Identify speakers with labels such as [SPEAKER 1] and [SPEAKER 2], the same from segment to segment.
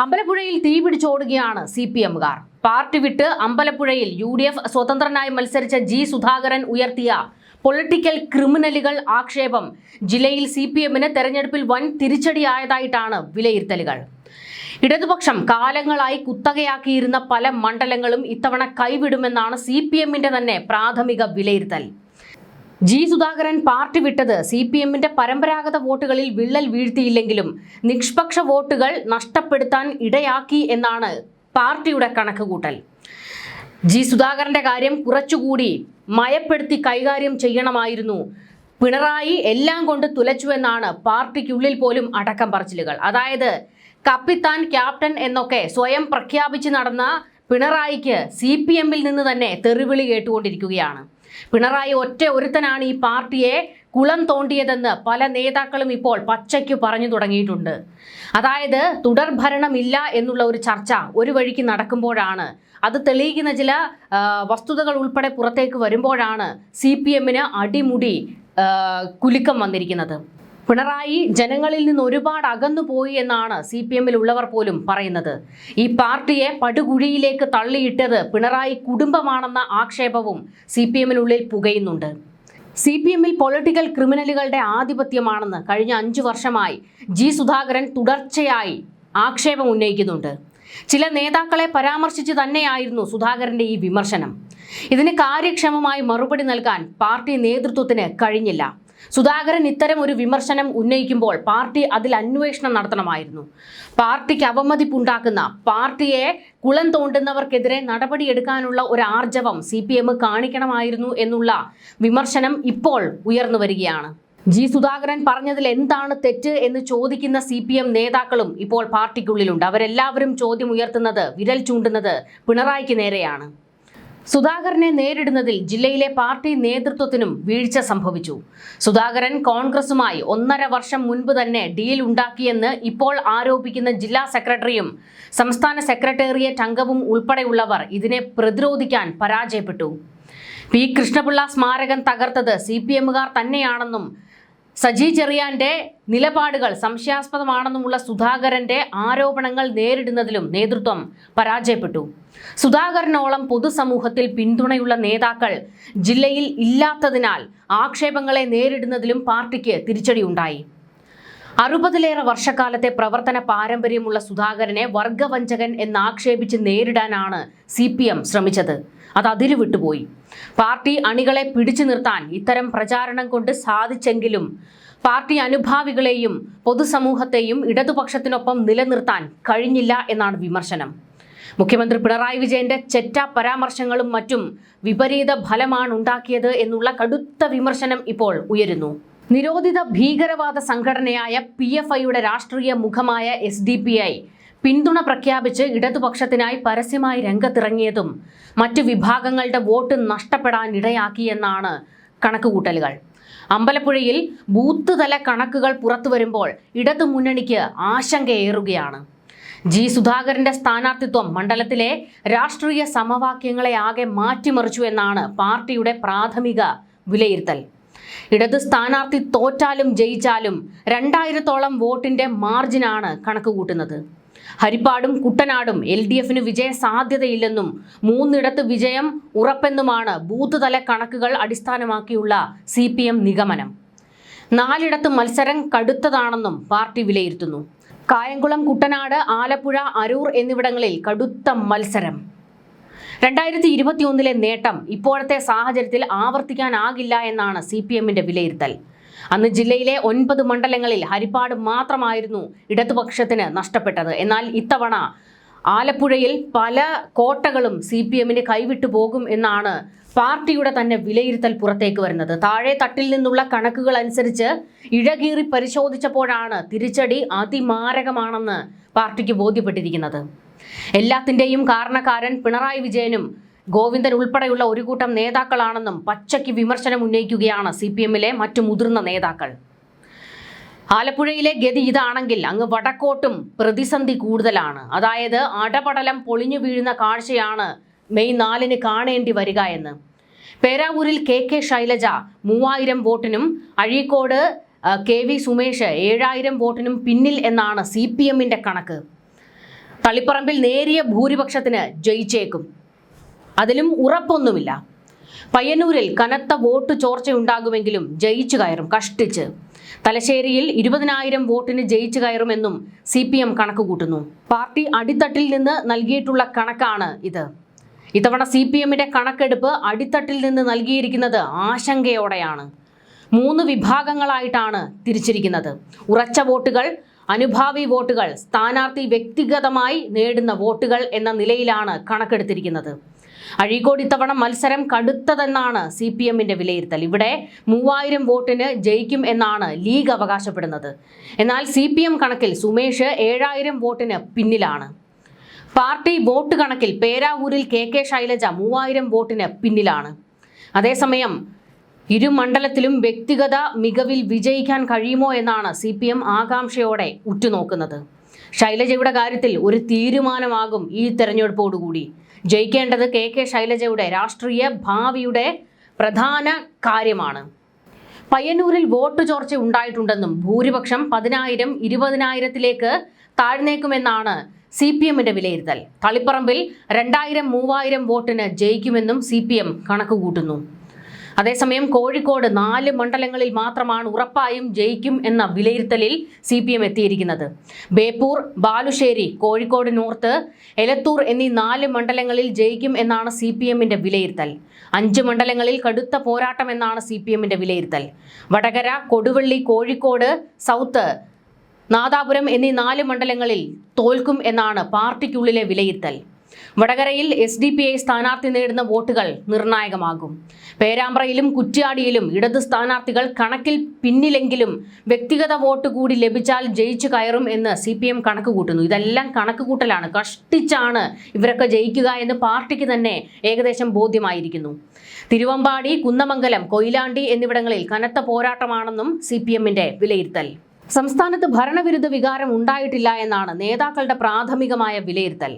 [SPEAKER 1] അമ്പലപ്പുഴയിൽ തീപിടിച്ചോടുകയാണ് CPMകാർ. Party വിട്ട് അമ്പലപ്പുഴയിൽ UDF സ്വതന്ത്രനായി മത്സരിച്ച G സുധാകരൻ ഉയർത്തിയ പൊളിറ്റിക്കൽ ക്രിമിനലുകൾ ആക്ഷേപം ജില്ലയിൽ CPMന് തെരഞ്ഞെടുപ്പിൽ വൻ തിരിച്ചടിയായതായിട്ടാണ് വിലയിരുത്തലുകൾ. ഇടതുപക്ഷം കാലങ്ങളായി കുത്തകയാക്കിയിരുന്ന പല മണ്ഡലങ്ങളും ഇത്തവണ കൈവിടുമെന്നാണ് CPMന്റെ തന്നെ പ്രാഥമിക വിലയിരുത്തൽ. G സുധാകരൻ പാർട്ടി വിട്ടത് CPMന്റെ പരമ്പരാഗത വോട്ടുകളിൽ വിള്ളൽ വീഴ്ത്തിയില്ലെങ്കിലും നിഷ്പക്ഷ വോട്ടുകൾ നഷ്ടപ്പെടുത്താൻ ഇടയാക്കി എന്നാണ് പാർട്ടിയുടെ കണക്കുകൂട്ടൽ. G സുധാകരന്റെ കാര്യം കുറച്ചുകൂടി മയപ്പെടുത്തി കൈകാര്യം ചെയ്യണമായിരുന്നു. പിണറായി എല്ലാം കൊണ്ട് തുലച്ചുവെന്നാണ് പാർട്ടിക്കുള്ളിൽ പോലും അടക്കം പറച്ചിലുകൾ. അതായത് കപ്പിത്താൻ, ക്യാപ്റ്റൻ എന്നൊക്കെ സ്വയം പ്രഖ്യാപിച്ച് നടന്ന പിണറായിക്ക് CPMൽ നിന്ന് തന്നെ തെറിവിളി കേട്ടുകൊണ്ടിരിക്കുകയാണ്. പിണറായി ഒറ്റ ഒരുത്തനാണ് ഈ പാർട്ടിയെ കുളം തോണ്ടിയതെന്ന് പല നേതാക്കളും ഇപ്പോൾ പച്ചയ്ക്ക് പറഞ്ഞു തുടങ്ങിയിട്ടുണ്ട്. അതായത് തുടർഭരണമില്ല എന്നുള്ള ഒരു ചർച്ച ഒരു വഴിക്ക് നടക്കുമ്പോഴാണ്, അത് തെളിയിക്കുന്ന ചില വസ്തുതകൾ ഉൾപ്പെടെ പുറത്തേക്ക് വരുമ്പോഴാണ് CPMന് അടിമുടി കുലുക്കം വന്നിരിക്കുന്നത്. പിണറായി ജനങ്ങളിൽ നിന്ന് ഒരുപാട് അകന്നുപോയി എന്നാണ് CPMൽ ഉള്ളവർ പോലും പറയുന്നത്. ഈ പാർട്ടിയെ പടുകുഴിയിലേക്ക് തള്ളിയിട്ടത് പിണറായി കുടുംബമാണെന്ന ആക്ഷേപവും CPMനുള്ളിൽ പുകയുന്നുണ്ട്. CPMൽ പൊളിറ്റിക്കൽ ക്രിമിനലുകളുടെ ആധിപത്യമാണെന്ന് കഴിഞ്ഞ 5 വർഷമായി G സുധാകരൻ തുടർച്ചയായി ആക്ഷേപം ഉന്നയിക്കുന്നുണ്ട്. ചില നേതാക്കളെ പരാമർശിച്ച് തന്നെയായിരുന്നു സുധാകരന്റെ ഈ വിമർശനം. ഇതിന് കാര്യക്ഷമമായി മറുപടി നൽകാൻ പാർട്ടി നേതൃത്വത്തിന് കഴിഞ്ഞില്ല. സുധാകരൻ ഇത്തരം ഒരു വിമർശനം ഉന്നയിക്കുമ്പോൾ പാർട്ടി അതിൽ അന്വേഷണം നടത്തണമായിരുന്നു. പാർട്ടിക്ക് അവമതിപ്പുണ്ടാക്കുന്ന, പാർട്ടിയെ കുളം തോണ്ടുന്നവർക്കെതിരെ നടപടിയെടുക്കാനുള്ള ഒരു ആർജവം CPM കാണിക്കണമായിരുന്നു എന്നുള്ള വിമർശനം ഇപ്പോൾ ഉയർന്നു വരികയാണ്. G സുധാകരൻ പറഞ്ഞതിൽ എന്താണ് തെറ്റ് എന്ന് ചോദിക്കുന്ന CPM നേതാക്കളും ഇപ്പോൾ പാർട്ടിക്കുള്ളിലുണ്ട്. അവരെല്ലാവരും ചോദ്യം ഉയർത്തുന്നത്, വിരൽ ചൂണ്ടുന്നത് പിണറായിക്ക് നേരെയാണ്. സുധാകരനെ നേരിടുന്നതിൽ ജില്ലയിലെ പാർട്ടി നേതൃത്വത്തിനും വീഴ്ച സംഭവിച്ചു. സുധാകരൻ കോൺഗ്രസുമായി 1.5 വർഷം മുൻപ് തന്നെ ഡീൽ ഉണ്ടാക്കിയെന്ന് ഇപ്പോൾ ആരോപിക്കുന്ന ജില്ലാ സെക്രട്ടറിയും സംസ്ഥാന സെക്രട്ടേറിയറ്റ് അംഗവും ഉൾപ്പെടെയുള്ളവർ ഇതിനെ പ്രതിരോധിക്കാൻ പരാജയപ്പെട്ടു. P കൃഷ്ണപിള്ള സ്മാരകം തകർത്തത് CPMകാർ തന്നെയാണെന്നും സജി ചെറിയാന്റെ നിലപാടുകൾ സംശയാസ്പദമാണെന്നുമുള്ള സുധാകരന്റെ ആരോപണങ്ങൾ നേരിടുന്നതിലും നേതൃത്വം പരാജയപ്പെട്ടു. സുധാകരനോളം പൊതുസമൂഹത്തിൽ പിന്തുണയുള്ള നേതാക്കൾ ജില്ലയിൽ ഇല്ലാത്തതിനാൽ ആക്ഷേപങ്ങളെ നേരിടുന്നതിലും പാർട്ടിക്ക് തിരിച്ചടിയുണ്ടായി. 60ലേറെ വർഷക്കാലത്തെ പ്രവർത്തന പാരമ്പര്യമുള്ള സുധാകരനെ വർഗവഞ്ചകൻ എന്നാക്ഷേപിച്ച് നേരിടാനാണ് CPM ശ്രമിച്ചത്. അത് അതിരുവിട്ടുപോയി. പാർട്ടി അണികളെ പിടിച്ചു നിർത്താൻ ഇത്തരം പ്രചാരണം കൊണ്ട് സാധിച്ചെങ്കിലും പാർട്ടി അനുഭാവികളെയും പൊതുസമൂഹത്തെയും ഇടതുപക്ഷത്തിനൊപ്പം നിലനിർത്താൻ കഴിഞ്ഞില്ല എന്നാണ് വിമർശനം. മുഖ്യമന്ത്രി പിണറായി വിജയന്റെ ചെറ്റ പരാമർശങ്ങളും മറ്റും വിപരീത ഫലമാണ് ഉണ്ടാക്കിയത് എന്നുള്ള കടുത്ത വിമർശനം ഇപ്പോൾ ഉയരുന്നു. നിരോധിത ഭീകരവാദ സംഘടനയായ PFIയുടെ രാഷ്ട്രീയ മുഖമായ SDPI പിന്തുണ പ്രഖ്യാപിച്ച് ഇടതുപക്ഷത്തിനായി പരസ്യമായി രംഗത്തിറങ്ങിയതും മറ്റു വിഭാഗങ്ങളുടെ വോട്ട് നഷ്ടപ്പെടാനിടയാക്കിയെന്നാണ് കണക്കുകൂട്ടലുകൾ. അമ്പലപ്പുഴയിൽ ബൂത്ത് തല കണക്കുകൾ പുറത്തു വരുമ്പോൾ ഇടതുമുന്നണിക്ക് ആശങ്കയേറുകയാണ്. G സുധാകരന്റെ സ്ഥാനാർത്ഥിത്വം മണ്ഡലത്തിലെ രാഷ്ട്രീയ സമവാക്യങ്ങളെ ആകെ മാറ്റിമറിച്ചു എന്നാണ് പാർട്ടിയുടെ പ്രാഥമിക വിലയിരുത്തൽ. ഇടത് സ്ഥാനാർത്ഥി തോറ്റാലും ജയിച്ചാലും 2000-ഓളം വോട്ടിന്റെ മാർജിനാണ് കണക്കുകൂട്ടുന്നത്. ഹരിപ്പാടും കുട്ടനാടും LDFന് വിജയ സാധ്യതയില്ലെന്നും 3 വിജയം ഉറപ്പെന്നുമാണ് ബൂത്ത് തല കണക്കുകൾ അടിസ്ഥാനമാക്കിയുള്ള CPM നിഗമനം. 4 മത്സരം കടുത്തതാണെന്നും പാർട്ടി വിലയിരുത്തുന്നു. കായംകുളം, കുട്ടനാട്, ആലപ്പുഴ, അരൂർ എന്നിവിടങ്ങളിൽ കടുത്ത മത്സരം. 2021 നേട്ടം ഇപ്പോഴത്തെ സാഹചര്യത്തിൽ ആവർത്തിക്കാനാകില്ല എന്നാണ് CPMന്റെ വിലയിരുത്തൽ. അന്ന് ജില്ലയിലെ 9 മണ്ഡലങ്ങളിൽ ഹരിപ്പാട് മാത്രമായിരുന്നു ഇടതുപക്ഷത്തിന് നഷ്ടപ്പെട്ടത്. എന്നാൽ ഇത്തവണ ആലപ്പുഴയിൽ പല കോട്ടകളും CPMന് കൈവിട്ടു പോകും എന്നാണ് പാർട്ടിയുടെ തന്നെ വിലയിരുത്തൽ പുറത്തേക്ക് വരുന്നത്. താഴെ തട്ടിൽ നിന്നുള്ള കണക്കുകൾ അനുസരിച്ച് ഇഴകീറി പരിശോധിച്ചപ്പോഴാണ് തിരിച്ചടി അതിമാരകമാണെന്ന് പാർട്ടിക്ക് ബോധ്യപ്പെട്ടിരിക്കുന്നത്. എല്ലാത്തിൻ്റെയും കാരണക്കാരൻ പിണറായി വിജയനും ഗോവിന്ദൻ ഉൾപ്പെടെയുള്ള ഒരു കൂട്ടം നേതാക്കളാണെന്നും പച്ചയ്ക്ക് വിമർശനം ഉന്നയിക്കുകയാണ് CPMലെ മറ്റു മുതിർന്ന നേതാക്കൾ. ആലപ്പുഴയിലെ ഗതി ഇതാണെങ്കിൽ അങ്ങ് വടക്കോട്ടും പ്രതിസന്ധി കൂടുതലാണ്. അതായത് അടപടലം പൊളിഞ്ഞു വീഴുന്ന കാഴ്ചയാണ് മെയ് 4-ന് കാണേണ്ടി വരിക എന്ന്. പേരാവൂരിൽ KK ശൈലജ 3000 വോട്ടിനും അഴീക്കോട് KV സുമേഷ് 7000 വോട്ടിനും പിന്നിൽ എന്നാണ് CPMന്റെ കണക്ക്. തളിപ്പറമ്പിൽ നേരിയ ഭൂരിപക്ഷത്തിന് ജയിച്ചേക്കും, അതിലും ഉറപ്പൊന്നുമില്ല. പയ്യന്നൂരിൽ കനത്ത വോട്ട് ചോർച്ചയുണ്ടാകുമെങ്കിലും ജയിച്ചു കയറും കഷ്ടിച്ച്. തലശ്ശേരിയിൽ 20,000 വോട്ടിന് ജയിച്ചു കയറുമെന്നും CPM കണക്കുകൂട്ടുന്നു. പാർട്ടി അടിത്തട്ടിൽ നിന്ന് നൽകിയിട്ടുള്ള കണക്കാണ് ഇത്. ഇത്തവണ CPMന്റെ കണക്കെടുപ്പ് അടിത്തട്ടിൽ നിന്ന് നൽകിയിരിക്കുന്നത് ആശങ്കയോടെയാണ്. 3 വിഭാഗങ്ങളായിട്ടാണ് തിരിച്ചിരിക്കുന്നത്. ഉറച്ച വോട്ടുകൾ, അനുഭാവി വോട്ടുകൾ, സ്ഥാനാർത്ഥി വ്യക്തിഗതമായി നേടുന്ന വോട്ടുകൾ എന്ന നിലയിലാണ് കണക്കെടുത്തിരിക്കുന്നത്. അഴീക്കോട് ഇത്തവണ മത്സരം കടുത്തതെന്നാണ് CPMന്റെ വിലയിരുത്തൽ. ഇവിടെ 3000 വോട്ടിന് ജയിക്കും എന്നാണ് ലീഗ് അവകാശപ്പെടുന്നത്. എന്നാൽ CPM കണക്കിൽ സുമേഷ് 7000 വോട്ടിന് പിന്നിലാണ്. പാർട്ടി വോട്ട് കണക്കിൽ പേരാവൂരിൽ KK ശൈലജ 3000 വോട്ടിന് പിന്നിലാണ്. അതേസമയം ഇരു മണ്ഡലത്തിലും വ്യക്തിഗത മികവിൽ വിജയിക്കാൻ കഴിയുമോ എന്നാണ് CPM ആകാംക്ഷയോടെ ഉറ്റുനോക്കുന്നത്. ശൈലജയുടെ കാര്യത്തിൽ ഒരു തീരുമാനമാകും ഈ തെരഞ്ഞെടുപ്പോടുകൂടി. ജയിക്കേണ്ടത് KK ശൈലജയുടെ രാഷ്ട്രീയ ഭാവിയുടെ പ്രധാന കാര്യമാണ്. പയ്യന്നൂരിൽ വോട്ട് ചോർച്ച ഉണ്ടായിട്ടുണ്ടെന്നും ഭൂരിപക്ഷം 10,000 20,000-ലേക്ക് താഴ്ന്നേക്കുമെന്നാണ് CPMന്റെ വിലയിരുത്തൽ. തളിപ്പറമ്പിൽ 2000-3000 വോട്ടിന് ജയിക്കുമെന്നും CPM കണക്കുകൂട്ടുന്നു. അതേസമയം കോഴിക്കോട് 4 മണ്ഡലങ്ങളിൽ മാത്രമാണ് ഉറപ്പായും ജയിക്കും എന്ന വിലയിരുത്തലിൽ CPM എത്തിയിരിക്കുന്നത്. ബേപ്പൂർ, ബാലുശ്ശേരി, കോഴിക്കോട് നോർത്ത്, എലത്തൂർ എന്നീ 4 മണ്ഡലങ്ങളിൽ ജയിക്കും എന്നാണ് CPMന്റെ വിലയിരുത്തൽ. 5 മണ്ഡലങ്ങളിൽ കടുത്ത പോരാട്ടം എന്നാണ് CPMന്റെ വിലയിരുത്തൽ. വടകര, കൊടുവള്ളി, കോഴിക്കോട് സൗത്ത്, നാദാപുരം എന്നീ 4 മണ്ഡലങ്ങളിൽ തോൽക്കും എന്നാണ് പാർട്ടിക്കുള്ളിലെ വിലയിരുത്തൽ. വടകരയിൽ SDPI സ്ഥാനാർത്ഥി നേടുന്ന വോട്ടുകൾ നിർണായകമാകും. പേരാമ്പ്രയിലും കുറ്റ്യാടിയിലും ഇടത് സ്ഥാനാർത്ഥികൾ കണക്കിൽ പിന്നിലെങ്കിലും വ്യക്തിഗത വോട്ട് കൂടി ലഭിച്ചാൽ ജയിച്ചു കയറും എന്ന് CPM കണക്കുകൂട്ടുന്നു. ഇതെല്ലാം കണക്കുകൂട്ടലാണ്. കഷ്ടിച്ചാണ് ഇവരൊക്കെ ജയിക്കുക എന്ന് പാർട്ടിക്ക് തന്നെ ഏകദേശം ബോധ്യമായിരിക്കുന്നു. തിരുവമ്പാടി, കുന്നമംഗലം, കൊയിലാണ്ടി എന്നിവിടങ്ങളിൽ കനത്ത പോരാട്ടമാണെന്നും CPMന്റെ വിലയിരുത്തൽ. സംസ്ഥാനത്ത് ഭരണവിരുദ്ധ വികാരം ഉണ്ടായിട്ടില്ല എന്നാണ് നേതാക്കളുടെ പ്രാഥമികമായ വിലയിരുത്തൽ.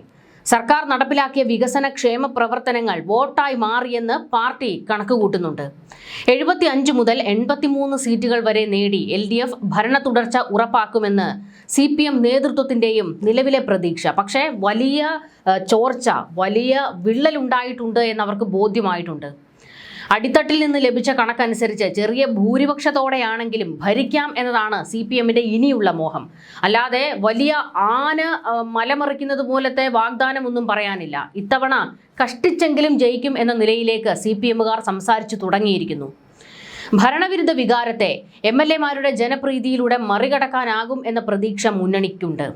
[SPEAKER 1] സർക്കാർ നടപ്പിലാക്കിയ വികസന ക്ഷേമ പ്രവർത്തനങ്ങൾ വോട്ടായി മാറിയെന്ന് പാർട്ടി കണക്കുകൂട്ടുന്നുണ്ട്. 75 മുതൽ 83 സീറ്റുകൾ വരെ നേടി LDF ഭരണ തുടർച്ച ഉറപ്പാക്കുമെന്ന് CPM നേതൃത്വത്തിന്റെയും നിലവിലെ പ്രതീക്ഷ. പക്ഷേ വലിയ ചോർച്ച, വലിയ വിള്ളലുണ്ടായിട്ടുണ്ട് എന്നവർക്ക് ബോധ്യമായിട്ടുണ്ട്. അടിത്തട്ടിൽ നിന്ന് ലഭിച്ച കണക്കനുസരിച്ച് ചെറിയ ഭൂരിപക്ഷത്തോടെയാണെങ്കിലും ഭരിക്കാം എന്നതാണ് CPMന്റെ ഇനിയുള്ള മോഹം. അല്ലാതെ വലിയ ആന മലമറിക്കുന്നത് പോലത്തെ വാഗ്ദാനമൊന്നും പറയാനില്ല. ഇത്തവണ കഷ്ടിച്ചെങ്കിലും ജയിക്കും എന്ന നിലയിലേക്ക് CPMകാർ സംസാരിച്ചു തുടങ്ങിയിരിക്കുന്നു. ഭരണവിരുദ്ധ വികാരത്തെ MLAമാരുടെ ജനപ്രീതിയിലൂടെ മറികടക്കാനാകും എന്ന പ്രതീക്ഷ മുന്നണിക്കുണ്ട്.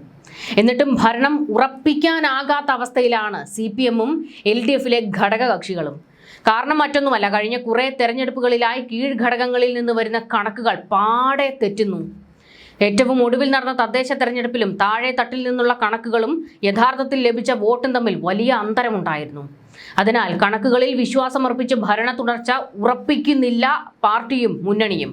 [SPEAKER 1] എന്നിട്ടും ഭരണം ഉറപ്പിക്കാനാകാത്ത അവസ്ഥയിലാണ് CPMഉം LDFലെ ഘടകകക്ഷികളും. കാരണം മറ്റൊന്നുമല്ല, കഴിഞ്ഞ കുറെ തെരഞ്ഞെടുപ്പുകളിലായി കീഴ്ഘടകങ്ങളിൽ നിന്ന് വരുന്ന കണക്കുകൾ പാടെ തെറ്റുന്നു. ഏറ്റവും ഒടുവിൽ നടന്ന തദ്ദേശ തെരഞ്ഞെടുപ്പിലും താഴെ തട്ടിൽ നിന്നുള്ള കണക്കുകളും യഥാർത്ഥത്തിൽ ലഭിച്ച വോട്ടും തമ്മിൽ വലിയ അന്തരമുണ്ടായിരുന്നു. അതിനാൽ കണക്കുകളിൽ വിശ്വാസമർപ്പിച്ച് ഭരണ തുടർച്ച ഉറപ്പിക്കുന്നില്ല പാർട്ടിയും മുന്നണിയും.